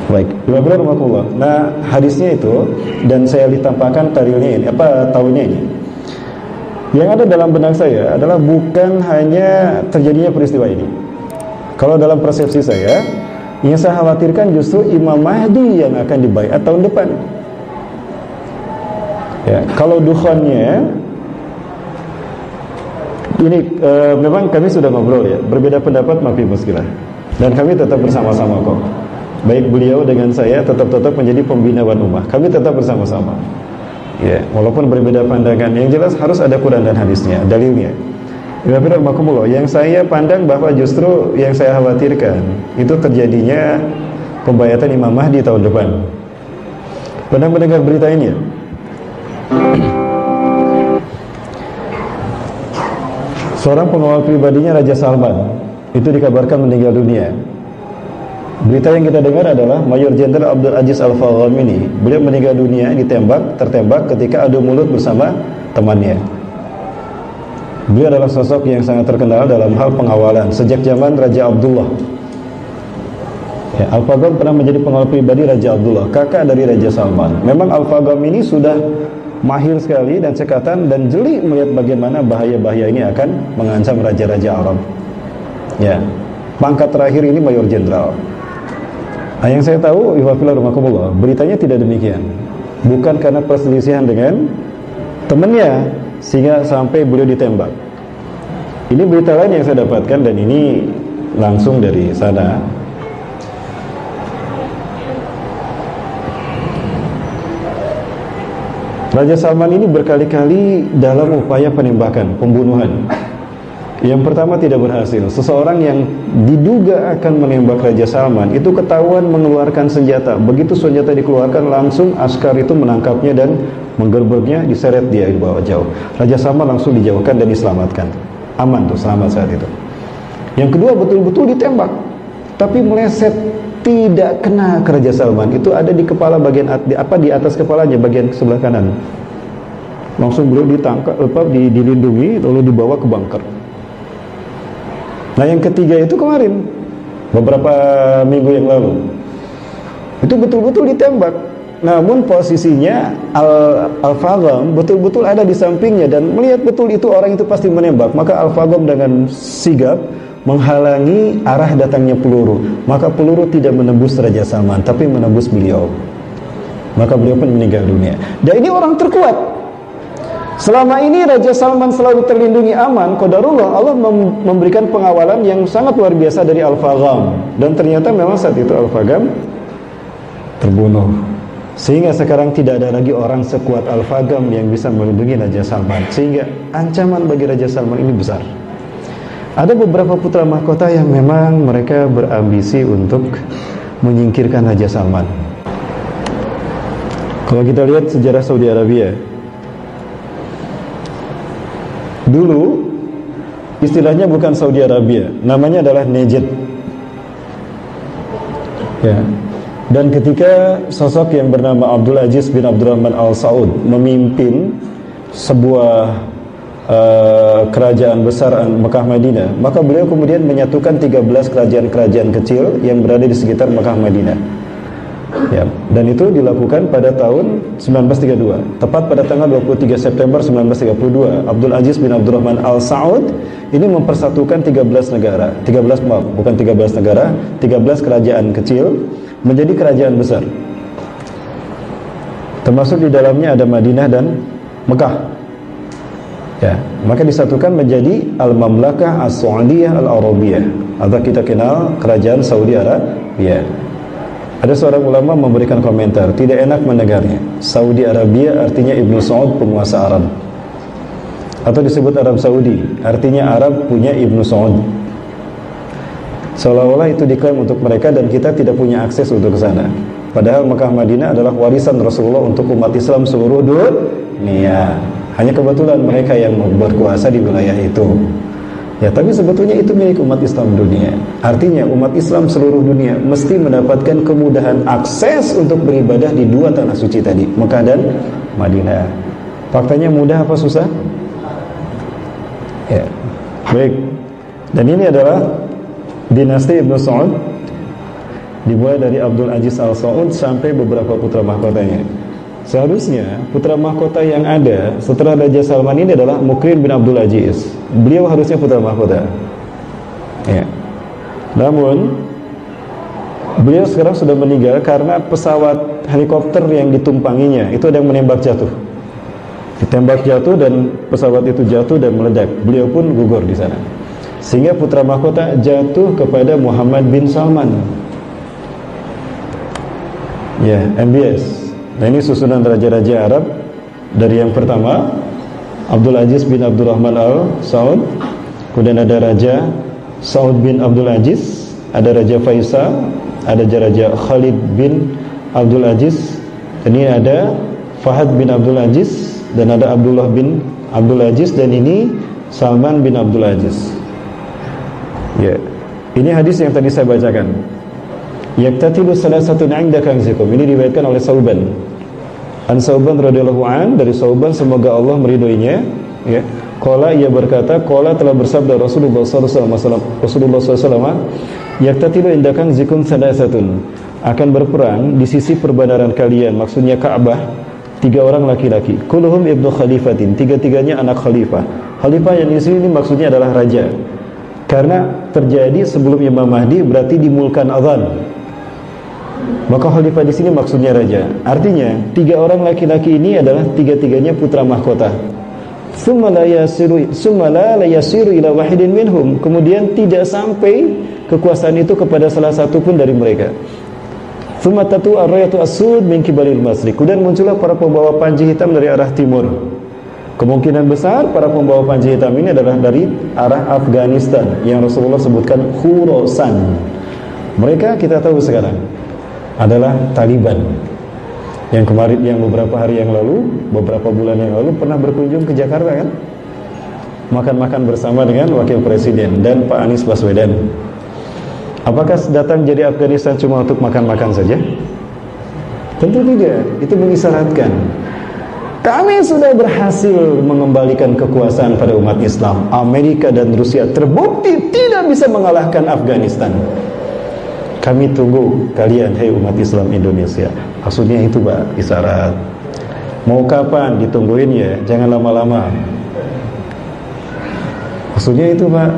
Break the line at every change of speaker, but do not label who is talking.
Baik, Bismillahirrahmanirrahim. Nah, hadisnya itu dan saya ditampakkan tarilnya ini, tahunnya ini. Yang ada dalam benak saya adalah bukan hanya terjadinya peristiwa ini. Kalau dalam persepsi saya, yang saya khawatirkan justru Imam Mahdi yang akan dibaiat tahun depan. Ya, kalau dukhannya ini memang kami sudah ngobrol ya, berbeda pendapat mafi muskilah. Dan kami tetap bersama-sama kok. Baik beliau dengan saya tetap menjadi pembina Wan Ummah. Kami tetap bersama-sama. Ya, walaupun berbeda pandangan, yang jelas harus ada Quran dan hadisnya, dalilnya. Yang saya pandang bahwa justru yang saya khawatirkan itu terjadinya pembayatan Imam Mahdi tahun depan. Pernah mendengar berita ini ya? Seorang pengawal pribadinya Raja Salman itu dikabarkan meninggal dunia. Berita yang kita dengar adalah Mayor Jenderal Abdul Aziz Al-Faghamini. Beliau meninggal dunia tertembak ketika adu mulut bersama temannya. Beliau adalah sosok yang sangat terkenal dalam hal pengawalan sejak zaman Raja Abdullah. Ya, Al-Fagham pernah menjadi pengawal pribadi Raja Abdullah, kakak dari Raja Salman. Memang Al-Fagham ini sudah mahir sekali dan cekatan dan jeli melihat bagaimana bahaya-bahaya ini akan mengancam raja-raja Arab. Ya, pangkat terakhir ini Mayor Jenderal. Nah, yang saya tahu, beritanya tidak demikian. Bukan karena perselisihan dengan temannya sehingga sampai beliau ditembak. Ini berita lain yang saya dapatkan dan ini langsung dari sana. Raja Salman ini berkali-kali dalam upaya penembakan, pembunuhan. Yang pertama tidak berhasil. Seseorang yang diduga akan menembak Raja Salman itu ketahuan mengeluarkan senjata. Begitu senjata dikeluarkan, langsung askar itu menangkapnya dan menggerbeknya, diseret dia di bawah jauh. Raja Salman langsung dijauhkan dan diselamatkan. Aman tuh, selamat saat itu. Yang kedua betul-betul ditembak, tapi meleset, tidak kena ke Raja Salman. Itu ada di kepala bagian di atas kepalanya, bagian sebelah kanan. Langsung beliau ditangkap, dilindungi, lalu dibawa ke bunker. Nah, yang ketiga itu kemarin, beberapa minggu yang lalu, itu betul-betul ditembak. Namun posisinya Al-Fagham betul-betul ada di sampingnya dan melihat betul itu orang itu pasti menembak. Maka Al-Fagham dengan sigap menghalangi arah datangnya peluru. Maka peluru tidak menembus Raja Salman, tapi menembus beliau. Maka beliau pun meninggal dunia. Dan ini orang terkuat. Selama ini Raja Salman selalu terlindungi aman, qadarullah, Allah memberikan pengawalan yang sangat luar biasa dari Al-Fagham. Dan ternyata memang saat itu Al-Fagham terbunuh. Sehingga sekarang tidak ada lagi orang sekuat Al-Fagham yang bisa melindungi Raja Salman. Sehingga ancaman bagi Raja Salman ini besar. Ada beberapa putra mahkota yang memang mereka berambisi untuk menyingkirkan Raja Salman. Kalau kita lihat sejarah Saudi Arabia, dulu istilahnya bukan Saudi Arabia, namanya adalah Najd. Ya. Dan ketika sosok yang bernama Abdul Aziz bin Abdurrahman Al Saud memimpin sebuah kerajaan besar Mekah Madinah, maka beliau kemudian menyatukan 13 kerajaan-kerajaan kecil yang berada di sekitar Mekah Madinah. Ya, dan itu dilakukan pada tahun 1932, tepat pada tanggal 23 September 1932. Abdul Aziz bin Abdurrahman Al Saud ini mempersatukan 13 negara, 13 negara, 13 kerajaan kecil menjadi kerajaan besar. Termasuk di dalamnya ada Madinah dan Mekah. Ya, maka disatukan menjadi Al-Mamlakah As-Saudiyah Al-Arabiyah, atau kita kenal kerajaan Saudi Arabia. Ada seorang ulama memberikan komentar, tidak enak mendengarnya. Saudi Arabia artinya Ibnu Saud, penguasa Arab, atau disebut Arab Saudi, artinya Arab punya Ibnu Saud. Seolah-olah itu diklaim untuk mereka dan kita tidak punya akses untuk ke sana. Padahal Mekah Madinah adalah warisan Rasulullah untuk umat Islam seluruh dunia. Hanya kebetulan mereka yang berkuasa di wilayah itu. Ya, tapi sebetulnya itu milik umat Islam dunia. Artinya umat Islam seluruh dunia mesti mendapatkan kemudahan akses untuk beribadah di dua tanah suci tadi, Mekah dan Madinah. Faktanya mudah apa susah? Ya, baik. Dan ini adalah dinasti Ibnu Saud Dimulai dari Abdul Aziz Al Saud sampai beberapa putra mahkotanya. Seharusnya putra mahkota yang ada setelah Raja Salman ini adalah Mukrin bin Abdul Aziz. Beliau harusnya putra mahkota. Ya. Namun beliau sekarang sudah meninggal karena pesawat helikopter yang ditumpanginya itu ada yang menembak jatuh. Ditembak jatuh dan pesawat itu jatuh dan meledak. Beliau pun gugur di sana. Sehingga putra mahkota jatuh kepada Muhammad bin Salman. Ya, MBS. Nah, ini susunan raja-raja Arab. Dari yang pertama Abdul Aziz bin Abdurrahman Al Saud, kemudian ada Raja Saud bin Abdul Aziz, ada Raja Faisal, ada Raja Khalid bin Abdul Aziz, dan ini ada Fahad bin Abdul Aziz, dan ada Abdullah bin Abdul Aziz, dan ini Salman bin Abdul Aziz. Ya, ini hadis yang tadi saya bacakan. Yaktatilu salasatun 'inda kanzikum. Ini diriwayatkan oleh Sauban. An Sauban radhiyallahu an, dari Sauban semoga Allah meridhoinya, ya. Qala, ia berkata, qala telah bersabda Rasulullah sallallahu alaihi wasallam, Rasulullah sallallahu alaihi wasallam, yaktatilu inda kanzikum salasatun. Akan berperang di sisi perbandaran kalian, maksudnya Ka'bah, 3 orang laki-laki. Kulluhum ibnu khalifatin, 3-3-nya anak khalifah. Khalifah yang di sini maksudnya adalah raja. Karena terjadi sebelum Imam Mahdi berarti dimulkan azan. Maka khalifah di sini maksudnya raja. Artinya 3 orang laki-laki ini adalah 3-3-nya putra mahkota. Tsumma la yasiru ila wahidin minhum. Kemudian tidak sampai kekuasaan itu kepada salah satu pun dari mereka. Tsumma tatu ar-rayatu as-sud min kibalil masriq. Kemudian muncullah para pembawa panji hitam dari arah timur. Kemungkinan besar para pembawa panji hitam ini adalah dari arah Afghanistan yang Rasulullah sebutkan Khurasan. Mereka kita tahu sekarang adalah Taliban yang kemarin, yang beberapa hari yang lalu, beberapa bulan yang lalu pernah berkunjung ke Jakarta kan, makan-makan bersama dengan Wakil Presiden dan Pak Anies Baswedan. Apakah datang jadi Afghanistan cuma untuk makan-makan saja? Tentu tidak. Itu mengisyaratkan kami sudah berhasil mengembalikan kekuasaan pada umat Islam. Amerika dan Rusia terbukti tidak bisa mengalahkan Afghanistan. Kami tunggu kalian, hei umat Islam Indonesia. Maksudnya itu Pak, isyarat. Mau kapan ditungguin ya, jangan lama-lama. Maksudnya itu Pak.